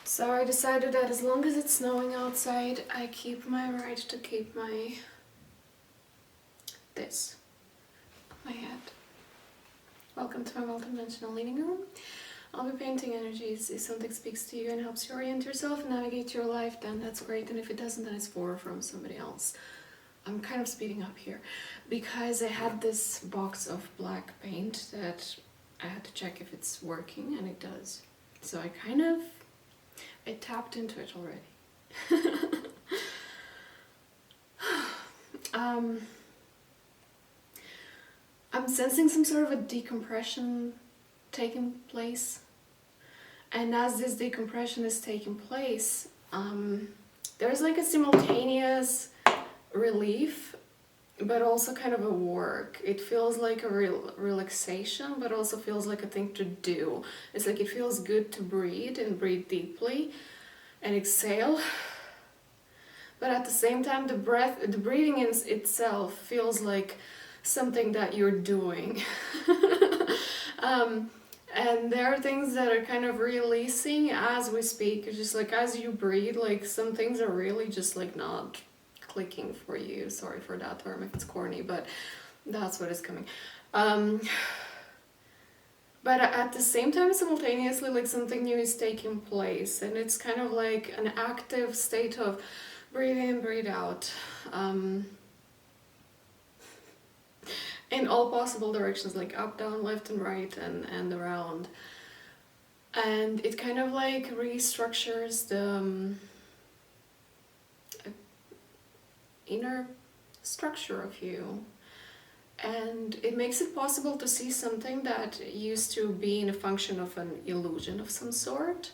So I decided that as long as it's snowing outside, I keep my right to keep my head. Welcome to my multidimensional living room. I'll be painting energies. If something speaks to you and helps you orient yourself and navigate your life, then that's great. And if it doesn't, then it's from somebody else. I'm kind of speeding up here because I had this box of black paint that I had to check if it's working, and it does. So I tapped into it already. I'm sensing some sort of a decompression taking place, and as this decompression is taking place, there's like a simultaneous relief, but also kind of a work. It feels like a real relaxation, but also feels like a thing to do. It's like it feels good to breathe and breathe deeply and exhale, but at the same time the breathing in itself feels like something that you're doing. And there are things that are kind of releasing as we speak. It's just like as you breathe, like some things are really just like not clicking for you. Sorry for that term if it's corny, but that's what is coming. But at the same time, simultaneously, like something new is taking place, and it's kind of like an active state of breathe in, breathe out, in all possible directions, like up, down, left and right, and around. And it kind of like restructures the inner structure of you, and it makes it possible to see something that used to be in a function of an illusion of some sort.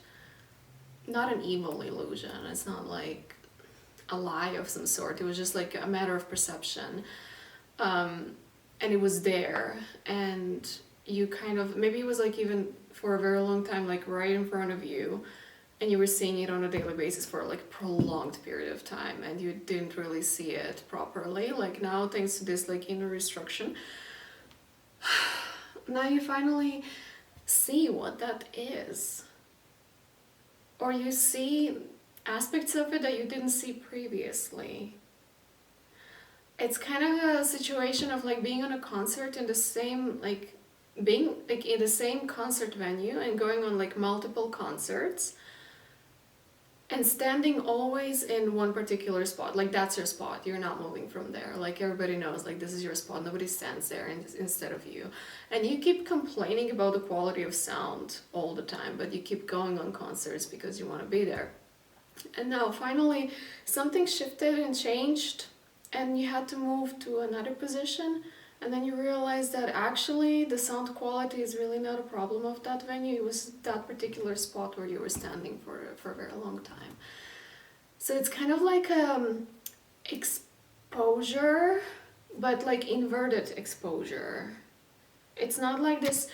Not an evil illusion, it's not like a lie of some sort, it was just like a matter of perception. And it was there, and you kind of, maybe it was like even for a very long time, like right in front of you, and you were seeing it on a daily basis for like a prolonged period of time, and you didn't really see it properly. Like now, thanks to this like inner restriction, now you finally see what that is, or you see aspects of it that you didn't see previously. It's kind of a situation of like being on a concert in the same, like being like in the same concert venue and going on like multiple concerts and standing always in one particular spot. Like that's your spot, you're not moving from there. Like everybody knows like this is your spot, nobody stands there instead of you. And you keep complaining about the quality of sound all the time, but you keep going on concerts because you want to be there. And now finally something shifted and changed, and you had to move to another position, and then you realize that actually the sound quality is really not a problem of that venue. It was that particular spot where you were standing for a very long time. So it's kind of like exposure, but like inverted exposure. It's not like this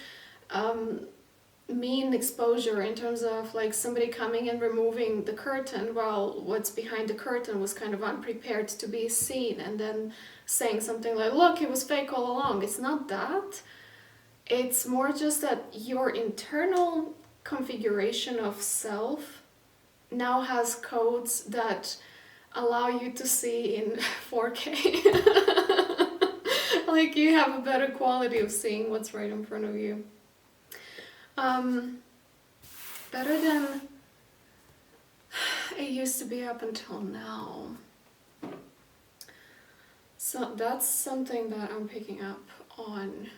mean exposure in terms of like somebody coming and removing the curtain while what's behind the curtain was kind of unprepared to be seen, and then saying something like, look, it was fake all along. It's not that. It's more just that your internal configuration of self now has codes that allow you to see in 4K. Like you have a better quality of seeing what's right in front of you. Better than it used to be up until now. So that's something that I'm picking up on.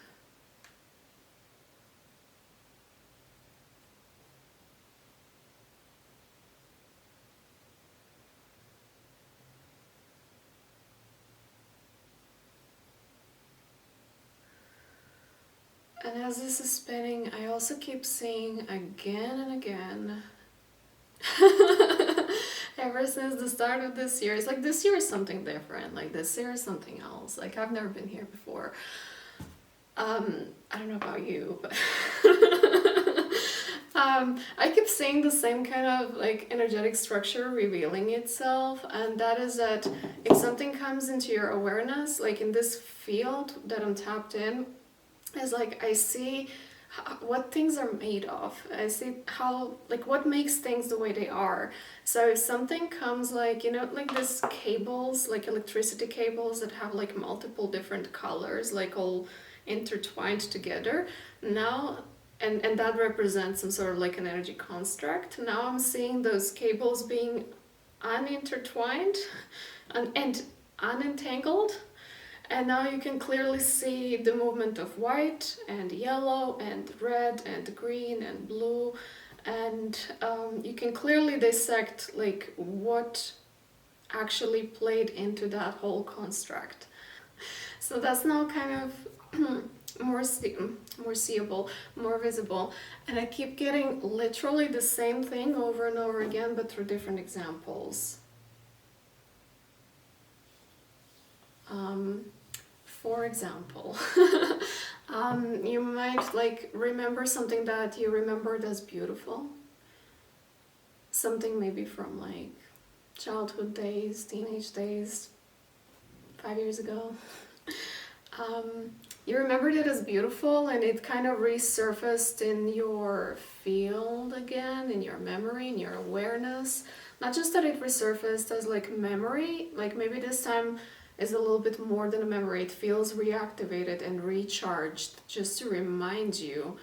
And as this is spinning, I also keep seeing again and again, ever since the start of this year, it's like this year is something different, like this year is something else, like I've never been here before. I don't know about you, but I keep seeing the same kind of like energetic structure revealing itself, and that is that if something comes into your awareness, like in this field that I'm tapped in, is like I see what things are made of. I see how, like, what makes things the way they are. So if something comes, like, you know, like this cables, like electricity cables that have like multiple different colors, like all intertwined together, now, and that represents some sort of like an energy construct. Now I'm seeing those cables being unintertwined and unentangled. And now you can clearly see the movement of white and yellow and red and green and blue, and you can clearly dissect like what actually played into that whole construct. So that's now kind of more seeable, more visible, and I keep getting literally the same thing over and over again, but through different examples. For example, you might like remember something that you remembered as beautiful. Something maybe from like childhood days, teenage days, 5 years ago. You remembered it as beautiful, and it kind of resurfaced in your field again, in your memory, in your awareness. Not just that it resurfaced as like memory, like maybe this time is a little bit more than a memory. It feels reactivated and recharged, just to remind you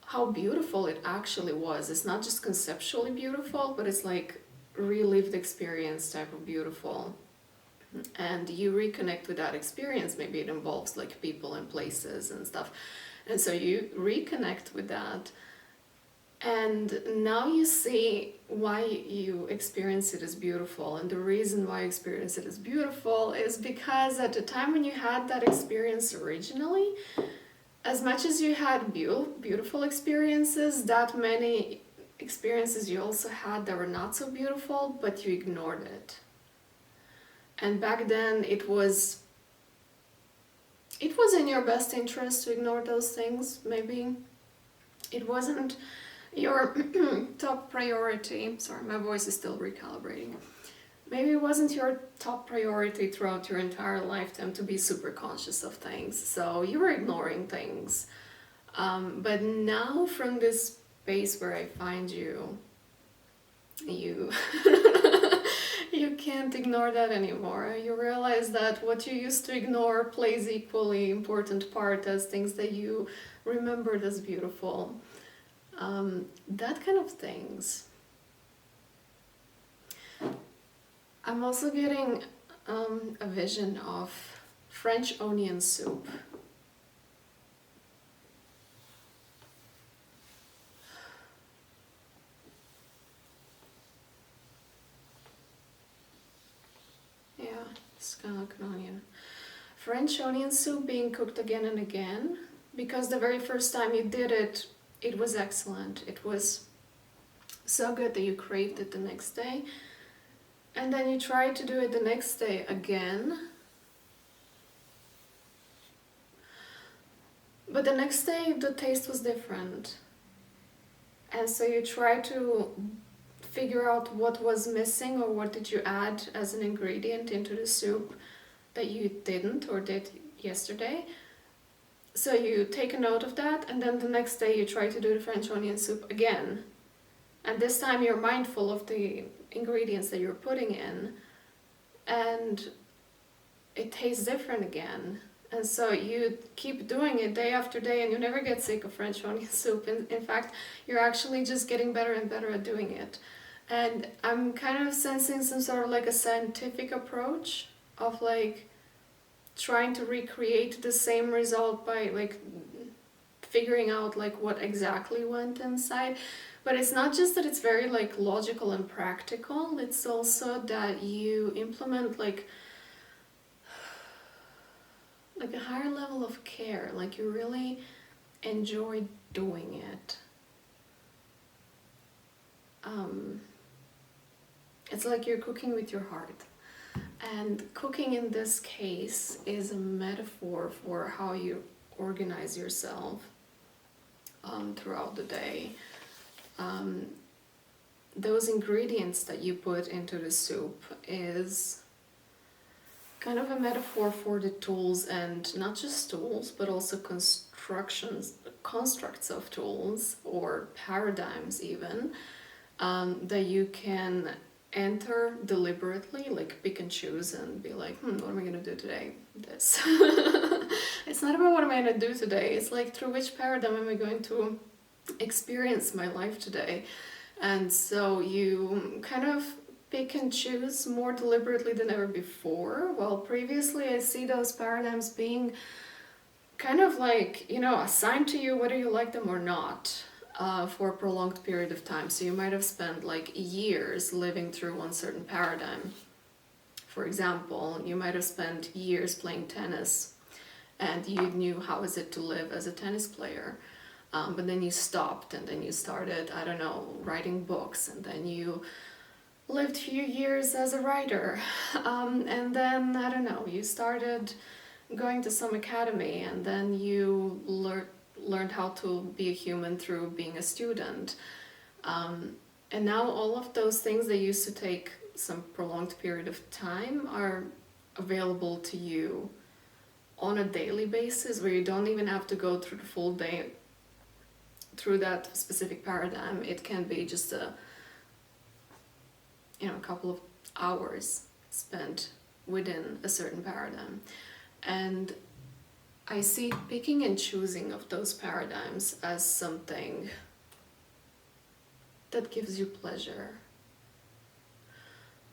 how beautiful it actually was. It's not just conceptually beautiful, but it's like relived experience type of beautiful. And you reconnect with that experience. Maybe it involves like people and places and stuff, and so you reconnect with that, and now you see why you experience it as beautiful. And the reason why you experience it as beautiful is because at the time when you had that experience originally, as much as you had beautiful experiences, that many experiences you also had that were not so beautiful, but you ignored it. And back then it was in your best interest to ignore those things. Maybe it wasn't your top priority. Sorry, my voice is still recalibrating. Maybe it wasn't your top priority throughout your entire lifetime to be super conscious of things, so you were ignoring things. But now, from this space where I find you, you can't ignore that anymore. You realize that what you used to ignore plays equally important part as things that you remembered as beautiful. That kind of things. I'm also getting a vision of French onion soup. Yeah, it's kind of like an onion. French onion soup being cooked again and again, because the very first time you did it, it was excellent. It was so good that you craved it the next day. And then you try to do it the next day again. But the next day the taste was different. And so you try to figure out what was missing, or what did you add as an ingredient into the soup that you didn't or did yesterday. So you take a note of that, and then the next day you try to do the French onion soup again. And this time you're mindful of the ingredients that you're putting in, and it tastes different again. And so you keep doing it day after day, and you never get sick of French onion soup. In fact, you're actually just getting better and better at doing it. And I'm kind of sensing some sort of like a scientific approach of like trying to recreate the same result by like figuring out like what exactly went inside. But it's not just that it's very like logical and practical, it's also that you implement like a higher level of care, like you really enjoy doing it. It's like you're cooking with your heart. And cooking in this case is a metaphor for how you organize yourself throughout the day. Those ingredients that you put into the soup is kind of a metaphor for the tools, and not just tools, but also constructs of tools or paradigms even, that you can enter deliberately, like pick and choose and be like, what am I gonna do today? This. It's not about what am I gonna do today, it's like through which paradigm am I going to experience my life today. And so you kind of pick and choose more deliberately than ever before. Well, previously I see those paradigms being kind of like, assigned to you whether you like them or not, for a prolonged period of time. So you might have spent like years living through one certain paradigm. For example, you might have spent years playing tennis and you knew how is it to live as a tennis player. But then you stopped and then you started, I don't know, writing books, and then you lived a few years as a writer. And then, I don't know, you started going to some academy, and then you learned how to be a human through being a student. And now all of those things that used to take some prolonged period of time are available to you on a daily basis, where you don't even have to go through the full day through that specific paradigm. It can be just a couple of hours spent within a certain paradigm. And I see picking and choosing of those paradigms as something that gives you pleasure.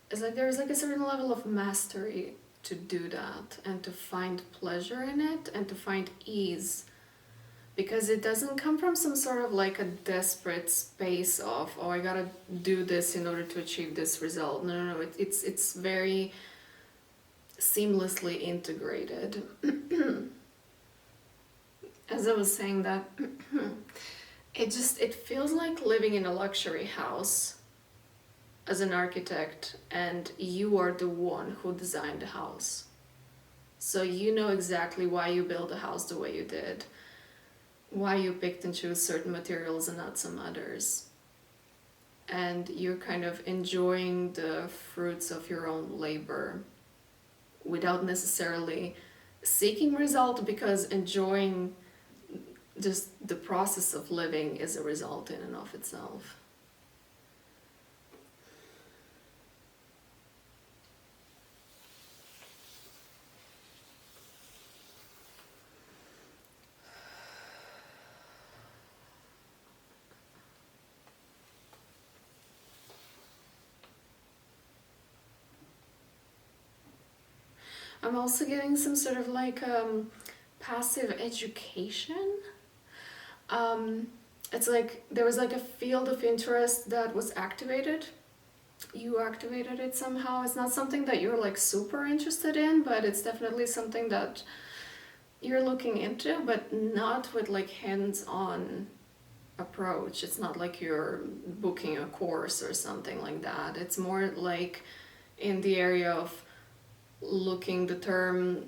It's like there's like a certain level of mastery to do that and to find pleasure in it and to find ease, because it doesn't come from some sort of like a desperate space of, oh, I gotta do this in order to achieve this result. No, it's very seamlessly integrated. As I was saying that, it feels like living in a luxury house as an architect, and you are the one who designed the house. So you know exactly why you built the house the way you did, why you picked and chose certain materials and not some others. And you're kind of enjoying the fruits of your own labor without necessarily seeking result, because enjoying just the process of living is a result in and of itself. I'm also getting some sort of like passive education. It's like there was like a field of interest that was activated. You activated it somehow. It's not something that you're like super interested in, but it's definitely something that you're looking into, but not with like hands-on approach. It's not like you're booking a course or something like that. It's more like in the area of looking the term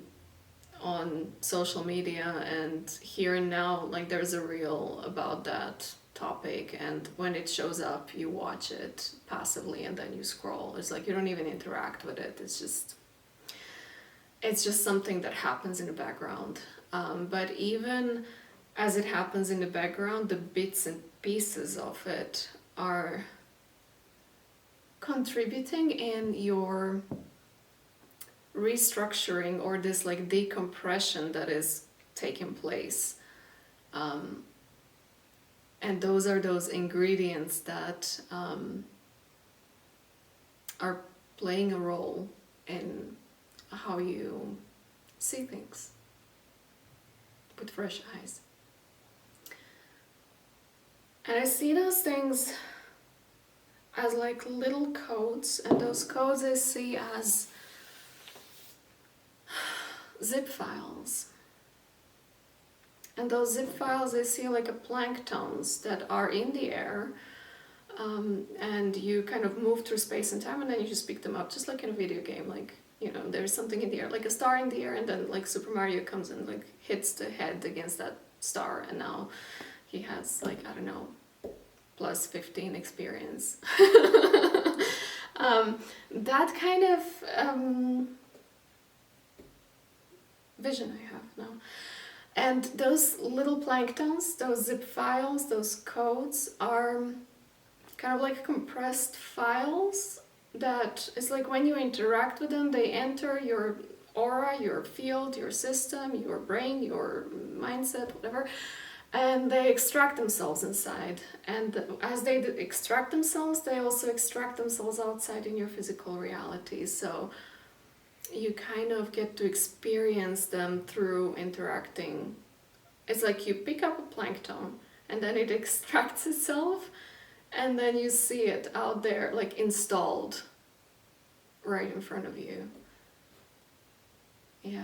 on social media, and here and now, like there's a reel about that topic, and when it shows up you watch it passively and then you scroll. It's like you don't even interact with it. It's just something that happens in the background. But even as it happens in the background, the bits and pieces of it are contributing in your restructuring, or this like decompression that is taking place. And those are those ingredients that are playing a role in how you see things with fresh eyes. And I see those things as like little codes, and those codes I see as zip files. And those zip files I see like a planktons that are in the air, and you kind of move through space and time, and then you just pick them up, just like in a video game. Like, there's something in the air, like a star in the air, and then like Super Mario comes and like hits the head against that star, and now he has like, I don't know, plus 15 experience. That kind of vision I have now. And those little planktons, those zip files, those codes are kind of like compressed files that is like when you interact with them, they enter your aura, your field, your system, your brain, your mindset, whatever, and they extract themselves inside. And as they extract themselves, they also extract themselves outside in your physical reality. So you kind of get to experience them through interacting. It's like you pick up a plankton and then it extracts itself, and then you see it out there, like installed right in front of you. Yeah.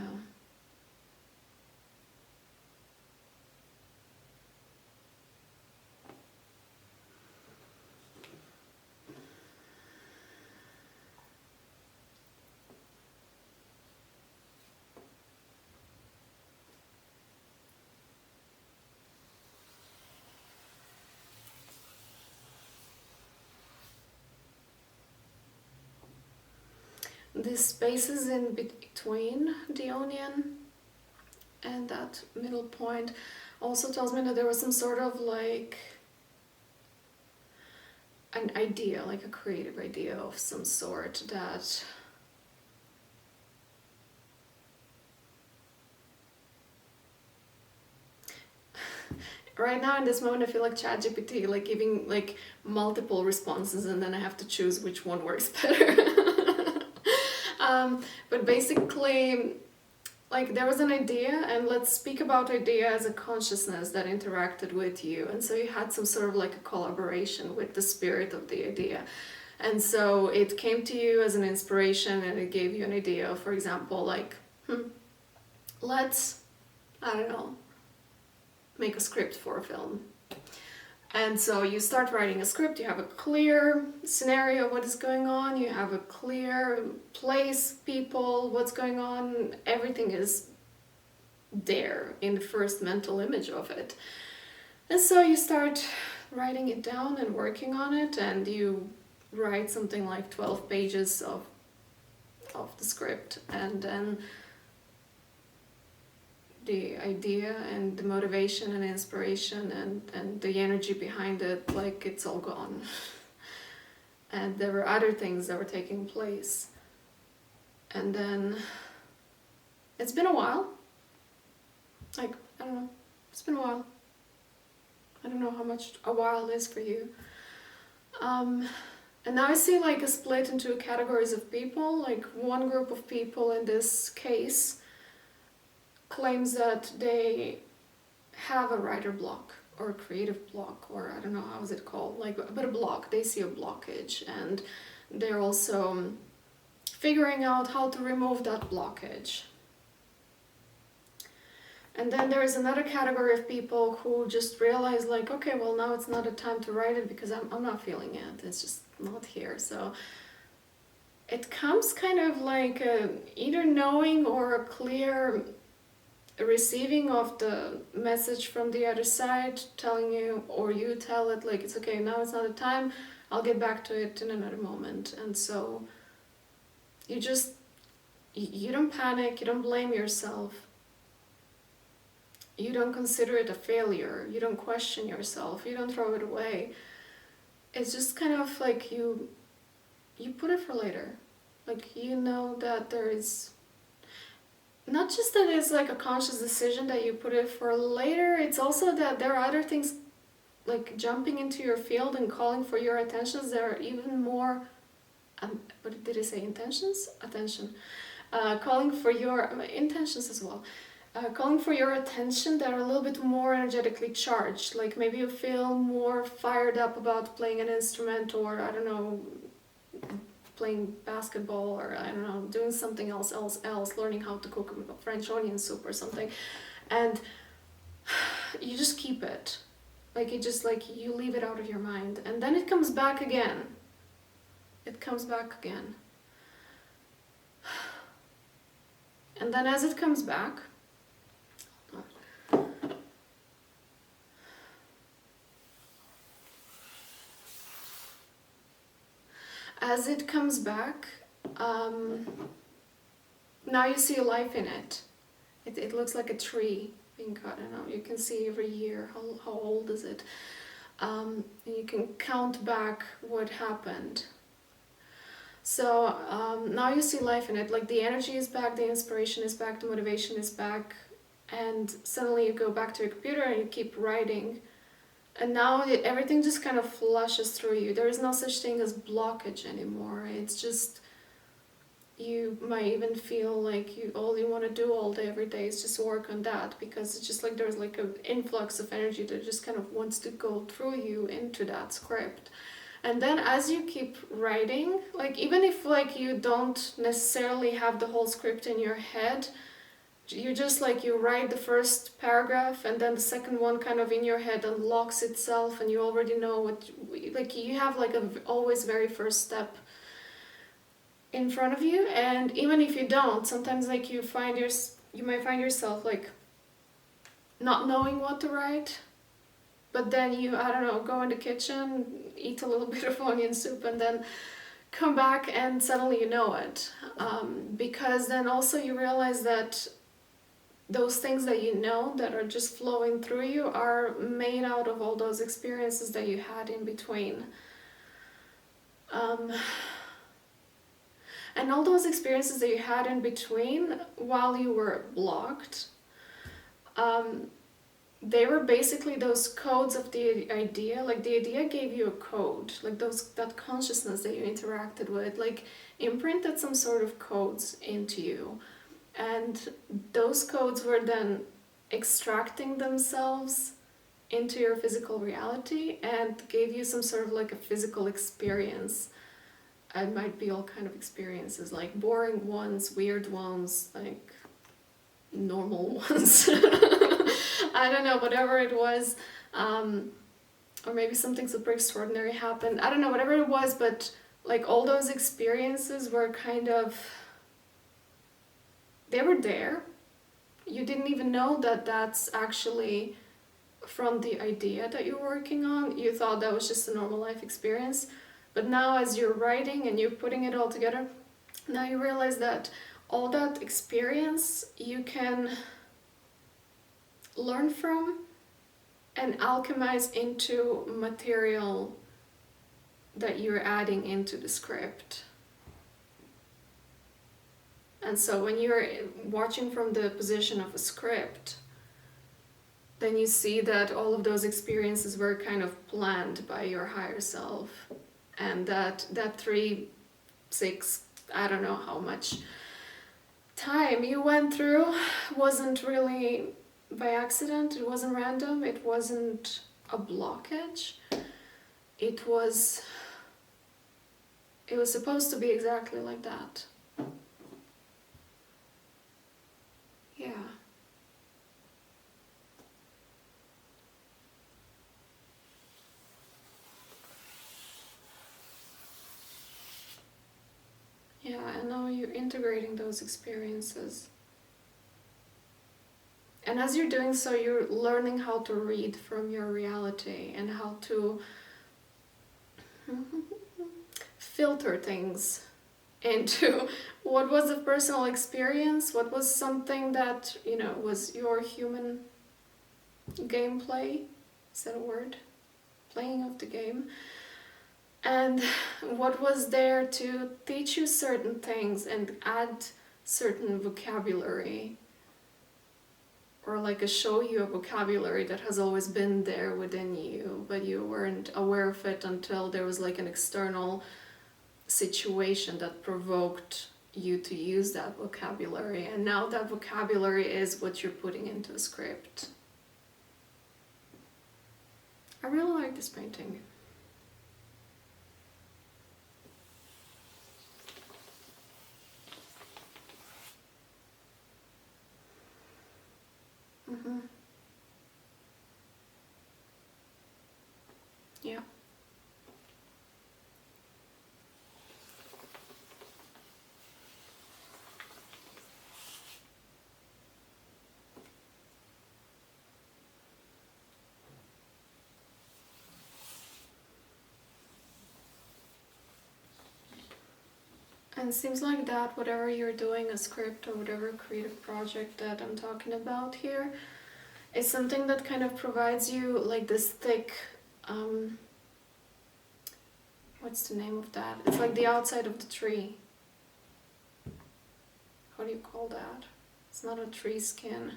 The spaces in between the onion and that middle point also tells me that there was some sort of like an idea, like a creative idea of some sort that right now in this moment I feel like ChatGPT, like giving like multiple responses and then I have to choose which one works better. But basically, like there was an idea, and let's speak about idea as a consciousness that interacted with you, and so you had some sort of like a collaboration with the spirit of the idea, and so it came to you as an inspiration and it gave you an idea. For example, like let's, I don't know, make a script for a film. And so you start writing a script, you have a clear scenario of what is going on, you have a clear place, people, what's going on, everything is there in the first mental image of it. And so you start writing it down and working on it, and you write something like 12 pages of the script, and then the idea and the motivation and inspiration and the energy behind it, like it's all gone. And there were other things that were taking place. And then it's been a while. Like, I don't know, it's been a while. I don't know how much a while is for you. And now I see like a split into categories of people. Like one group of people in this case claims that they have a writer block or a creative block, or I don't know how is it called, like, but a block. They see a blockage, and they're also figuring out how to remove that blockage. And then there is another category of people who just realize like, okay, well now it's not a time to write it because I'm not feeling it, it's just not here. So it comes kind of like either knowing or a clear receiving of the message from the other side telling you, or you tell it like, it's okay, now it's not the time, I'll get back to it in another moment. And so you just, you don't panic, you don't blame yourself, you don't consider it a failure, you don't question yourself, you don't throw it away. It's just kind of like you put it for later. Like, you know that there is not just that it's like a conscious decision that you put it for later, it's also that there are other things like jumping into your field and calling for your attentions that are even more, what did I say, intentions? Attention. Calling for your intentions as well. Calling for your attention that are a little bit more energetically charged. Like maybe you feel more fired up about playing an instrument, or I don't know, playing basketball, or I don't know, doing something else, learning how to cook French onion soup or something, and you just keep it, like it just like you leave it out of your mind, and then it comes back again. It comes back again, and then as it comes back, now you see a life in it. It looks like a tree. being cut. I don't know, you can see every year how old is it. And you can count back what happened. So now you see life in it, like the energy is back, the inspiration is back, the motivation is back, and suddenly you go back to your computer and you keep writing, and now everything just kind of flushes through you. There is no such thing as blockage anymore. It's just, you might even feel like all you want to do all day every day is just work on that, because it's just like there's like an influx of energy that just kind of wants to go through you into that script. And then as you keep writing, like even if like you don't necessarily have the whole script in your head, you just like you write the first paragraph and then the second one kind of in your head unlocks itself, and you already know what, like you have like a always very first step in front of you. And even if you don't, sometimes like you might find yourself like not knowing what to write, but then you, I don't know, go in the kitchen, eat a little bit of onion soup, and then come back and suddenly you know it. Because then also you realize that those things that you know that are just flowing through you are made out of all those experiences that you had in between. And all those experiences that you had in between while you were blocked, they were basically those codes of the idea. Like the idea gave you a code, like that consciousness that you interacted with, like imprinted some sort of codes into you. And those codes were then extracting themselves into your physical reality and gave you some sort of like a physical experience. It might be all kind of experiences, like boring ones, weird ones, like normal ones. I don't know, whatever it was, or maybe something super extraordinary happened. I don't know, whatever it was, but like all those experiences were kind of, they were there. You didn't even know that that's actually from the idea that you're working on. You thought that was just a normal life experience. But now as you're writing and you're putting it all together, now you realize that all that experience you can learn from and alchemize into material that you're adding into the script. And so when you're watching from the position of a script, then you see that all of those experiences were kind of planned by your higher self, and that 3, 6, I don't know how much time you went through wasn't really by accident, it wasn't random, it wasn't a blockage. It was supposed to be exactly like that. Yeah. Yeah, and now you're integrating those experiences. And as you're doing so, you're learning how to read from your reality and how to filter things into what was a personal experience, what was something that, you know, was your human gameplay, is that a word? Playing of the game. And what was there to teach you certain things and add certain vocabulary, or like show you a vocabulary that has always been there within you, but you weren't aware of it until there was like an external situation that provoked you to use that vocabulary, and now that vocabulary is what you're putting into a script. I really like this painting. Yeah. And it seems like that whatever you're doing, a script or whatever creative project that I'm talking about here, It's something that kind of provides you like this thick, what's the name of that? It's like the outside of the tree. How do you call that? It's not a tree skin.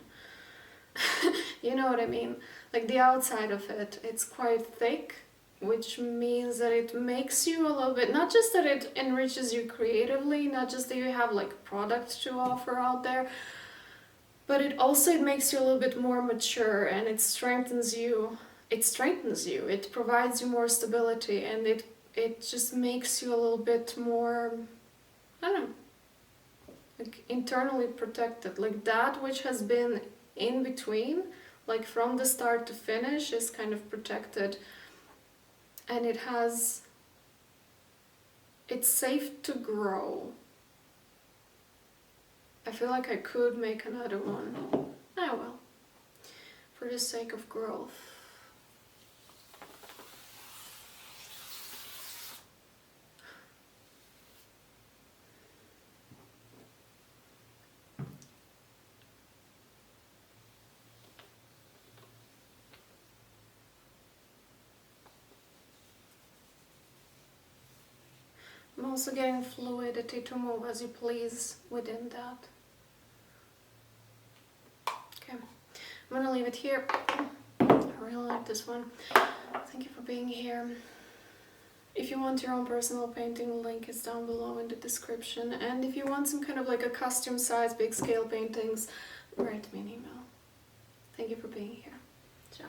You know what I mean? Like the outside of it, it's quite thick, which means that it makes you a little bit, not just that it enriches you creatively, not just that you have like product to offer out there, but it makes you a little bit more mature, and it strengthens you. It provides you more stability, and it just makes you a little bit more, I don't know, like internally protected. Like that which has been in between, like from the start to finish, is kind of protected, and it's safe to grow. I feel like I could make another one. Oh well, for the sake of growth. I'm also getting fluidity to move as you please within that. Okay, I'm gonna leave it here. I really like this one. Thank you for being here. If you want your own personal painting, the link is down below in the description. And if you want some kind of like a custom size, big scale paintings, write me an email. Thank you for being here. Ciao.